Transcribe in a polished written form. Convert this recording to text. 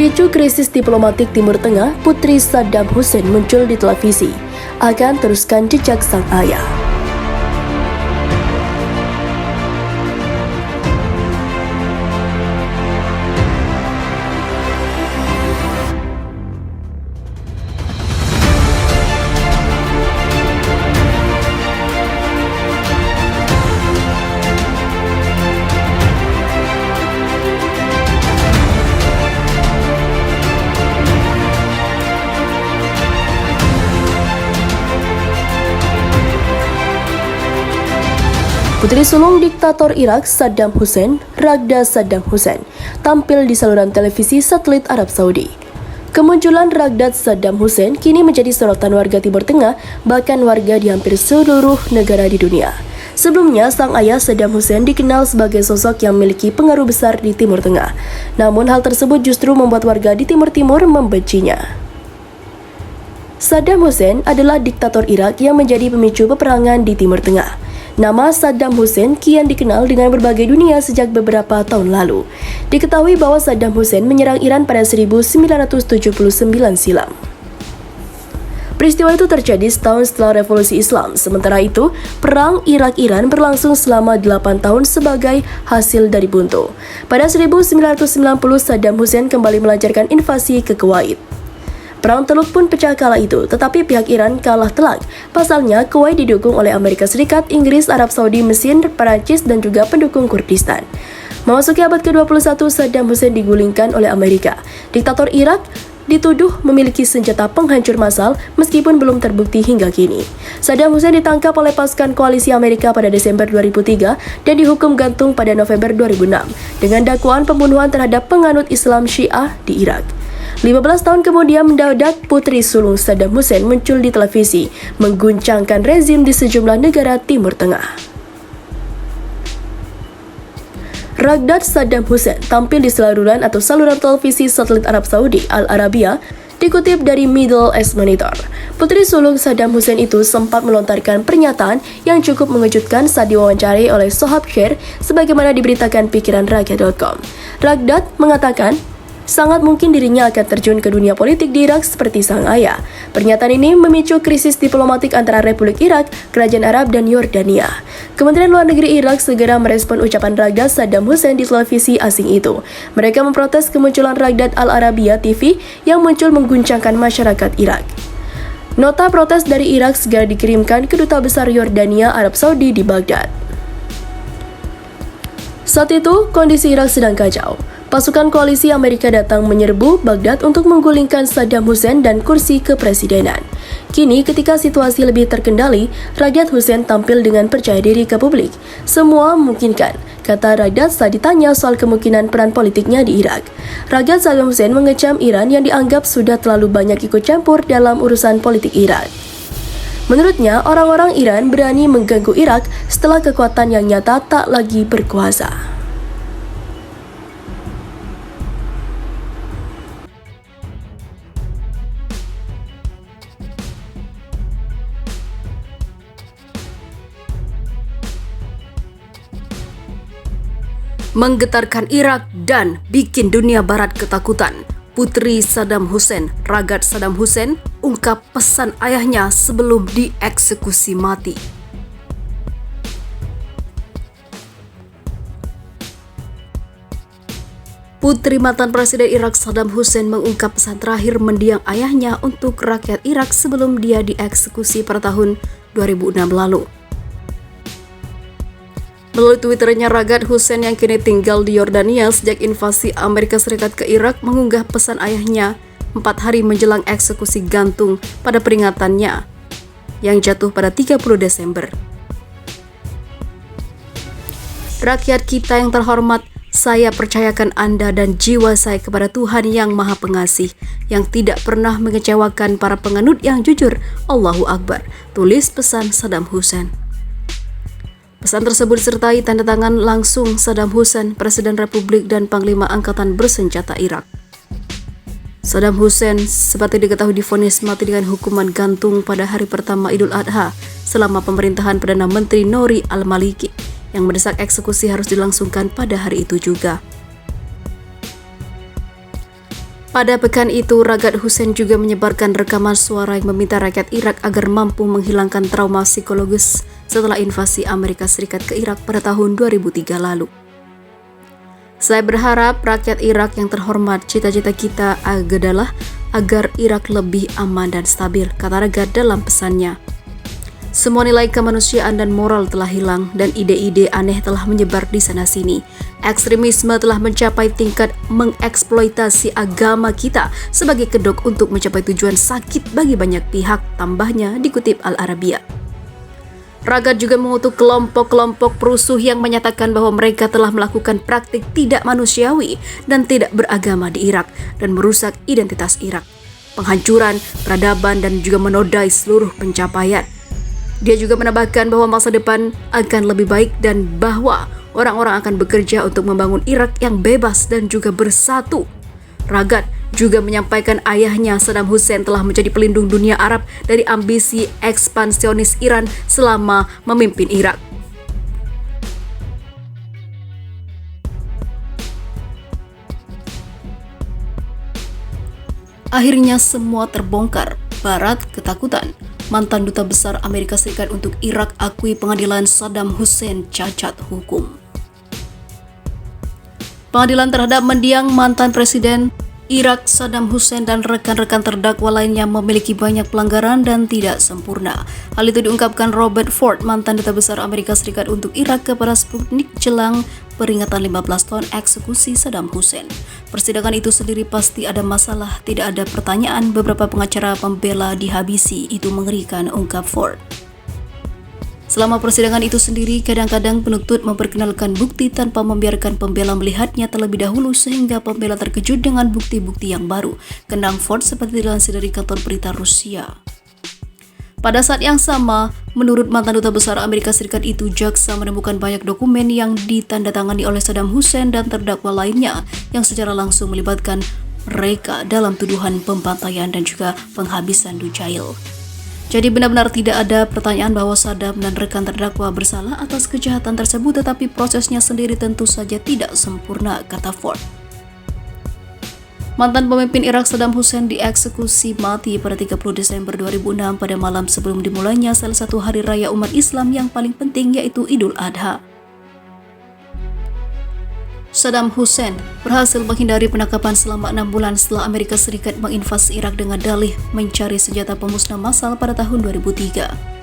Picu krisis diplomatik Timur Tengah, putri Saddam Hussein muncul di televisi. Akan teruskan jejak sang ayah. Putri sulung diktator Irak Saddam Hussein, Ragda Saddam Hussein, tampil di saluran televisi satelit Arab Saudi. Kemunculan Ragda Saddam Hussein kini menjadi sorotan warga Timur Tengah, bahkan warga di hampir seluruh negara di dunia. Sebelumnya, sang ayah Saddam Hussein dikenal sebagai sosok yang memiliki pengaruh besar di Timur Tengah. Namun hal tersebut justru membuat warga di Timur Timur membencinya. Saddam Hussein adalah diktator Irak yang menjadi pemicu peperangan di Timur Tengah. Nama Saddam Hussein kian dikenal dengan berbagai dunia sejak beberapa tahun lalu. Diketahui bahwa Saddam Hussein menyerang Iran pada 1979 silam. Peristiwa itu terjadi setahun setelah revolusi Islam. Sementara itu, perang Irak-Iran berlangsung selama 8 tahun sebagai hasil dari buntu. Pada 1990, Saddam Hussein kembali melancarkan invasi ke Kuwait. Perang Teluk pun pecah kala itu, tetapi pihak Iran kalah telak. Pasalnya, Kuwait didukung oleh Amerika Serikat, Inggris, Arab Saudi, Mesir, Perancis, dan juga pendukung Kurdistan. Memasuki abad ke-21, Saddam Hussein digulingkan oleh Amerika. Diktator Irak dituduh memiliki senjata penghancur massal meskipun belum terbukti hingga kini. Saddam Hussein ditangkap oleh pasukan koalisi Amerika pada Desember 2003 dan dihukum gantung pada November 2006 dengan dakwaan pembunuhan terhadap penganut Islam Syiah di Irak. 15 tahun kemudian mendadak putri sulung Saddam Hussein muncul di televisi, mengguncangkan rezim di sejumlah negara Timur Tengah. Ragda Saddam Hussein tampil di saluran televisi satelit Arab Saudi Al Arabiya, dikutip dari Middle East Monitor. Putri sulung Saddam Hussein itu sempat melontarkan pernyataan yang cukup mengejutkan saat diwawancarai oleh Sohab Sher, sebagaimana diberitakan pikiranrakyat.com. Ragda mengatakan, sangat mungkin dirinya akan terjun ke dunia politik di Irak seperti sang ayah. Pernyataan ini memicu krisis diplomatik antara Republik Irak, Kerajaan Arab, dan Yordania. Kementerian Luar Negeri Irak segera merespon ucapan Ragda Saddam Hussein di televisi asing itu. Mereka memprotes kemunculan Ragda Al Arabiya TV yang muncul mengguncangkan masyarakat Irak. Nota protes dari Irak segera dikirimkan ke Duta Besar Yordania Arab Saudi di Baghdad. Saat itu, kondisi Irak sedang kacau. Pasukan koalisi Amerika datang menyerbu Baghdad untuk menggulingkan Saddam Hussein dan kursi kepresidenan. Kini, ketika situasi lebih terkendali, Ragda Hussein tampil dengan percaya diri ke publik. Semua memungkinkan, kata Ragda saat ditanya soal kemungkinan peran politiknya di Irak. Ragda Saddam Hussein mengecam Iran yang dianggap sudah terlalu banyak ikut campur dalam urusan politik Irak. Menurutnya, orang-orang Iran berani mengganggu Irak setelah kekuatan yang nyata tak lagi berkuasa. Menggetarkan Irak dan bikin dunia barat ketakutan. Putri Saddam Hussein, Ragda Saddam Hussein, ungkap pesan ayahnya sebelum dieksekusi mati. Putri mantan Presiden Irak Saddam Hussein mengungkap pesan terakhir mendiang ayahnya untuk rakyat Irak sebelum dia dieksekusi pada tahun 2006 lalu. Melalui Twitternya, Ragda Hussein yang kini tinggal di Yordania sejak invasi Amerika Serikat ke Irak mengunggah pesan ayahnya 4 hari menjelang eksekusi gantung pada peringatannya yang jatuh pada 30 Desember. Rakyat kita yang terhormat, saya percayakan Anda dan jiwa saya kepada Tuhan yang Maha Pengasih, yang tidak pernah mengecewakan para penganut yang jujur. Allahu Akbar, tulis pesan Saddam Hussein. Pesan tersebut disertai tanda tangan langsung Saddam Hussein, Presiden Republik dan Panglima Angkatan Bersenjata Irak. Saddam Hussein seperti diketahui divonis mati dengan hukuman gantung pada hari pertama Idul Adha selama pemerintahan Perdana Menteri Nouri al-Maliki yang mendesak eksekusi harus dilangsungkan pada hari itu juga. Pada pekan itu, Ragad Hussein juga menyebarkan rekaman suara yang meminta rakyat Irak agar mampu menghilangkan trauma psikologis setelah invasi Amerika Serikat ke Irak pada tahun 2003 lalu. Saya berharap rakyat Irak yang terhormat, cita-cita kita adalah agar Irak lebih aman dan stabil, kata Ragad dalam pesannya. Semua nilai kemanusiaan dan moral telah hilang dan ide-ide aneh telah menyebar di sana-sini. Ekstremisme telah mencapai tingkat mengeksploitasi agama kita sebagai kedok untuk mencapai tujuan sakit bagi banyak pihak, tambahnya dikutip Al-Arabiya. Ragad juga mengutuk kelompok-kelompok perusuh yang menyatakan bahwa mereka telah melakukan praktik tidak manusiawi dan tidak beragama di Irak dan merusak identitas Irak, penghancuran peradaban dan juga menodai seluruh pencapaian. Dia juga menambahkan bahwa masa depan akan lebih baik dan bahwa orang-orang akan bekerja untuk membangun Irak yang bebas dan juga bersatu. Ragad juga menyampaikan ayahnya Saddam Hussein telah menjadi pelindung dunia Arab dari ambisi ekspansionis Iran selama memimpin Irak. Akhirnya semua terbongkar. Barat ketakutan. Mantan Duta Besar Amerika Serikat untuk Irak akui pengadilan Saddam Hussein cacat hukum. Pengadilan terhadap mendiang mantan Presiden Irak Saddam Hussein dan rekan-rekan terdakwa lainnya memiliki banyak pelanggaran dan tidak sempurna. Hal itu diungkapkan Robert Ford, mantan Duta Besar Amerika Serikat untuk Irak kepada Sputnik jelang peringatan 15 tahun eksekusi Saddam Hussein. Persidangan itu sendiri pasti ada masalah, tidak ada pertanyaan, beberapa pengacara pembela dihabisi, itu mengerikan, ungkap Ford. Selama persidangan itu sendiri, kadang-kadang penuntut memperkenalkan bukti tanpa membiarkan pembela melihatnya terlebih dahulu sehingga pembela terkejut dengan bukti-bukti yang baru, kendang Ford seperti dilansir dari kantor berita Rusia. Pada saat yang sama, menurut mantan Duta Besar Amerika Serikat itu, jaksa menemukan banyak dokumen yang ditandatangani oleh Saddam Hussein dan terdakwa lainnya yang secara langsung melibatkan mereka dalam tuduhan pembantaian dan juga penghabisan Dujail. Jadi benar-benar tidak ada pertanyaan bahwa Saddam dan rekan terdakwa bersalah atas kejahatan tersebut, tetapi prosesnya sendiri tentu saja tidak sempurna, kata Ford. Mantan pemimpin Irak Saddam Hussein dieksekusi mati pada 30 Desember 2006 pada malam sebelum dimulainya salah satu hari raya umat Islam yang paling penting, yaitu Idul Adha. Saddam Hussein berhasil menghindari penangkapan selama 6 bulan setelah Amerika Serikat menginvasi Irak dengan dalih mencari senjata pemusnah massal pada tahun 2003.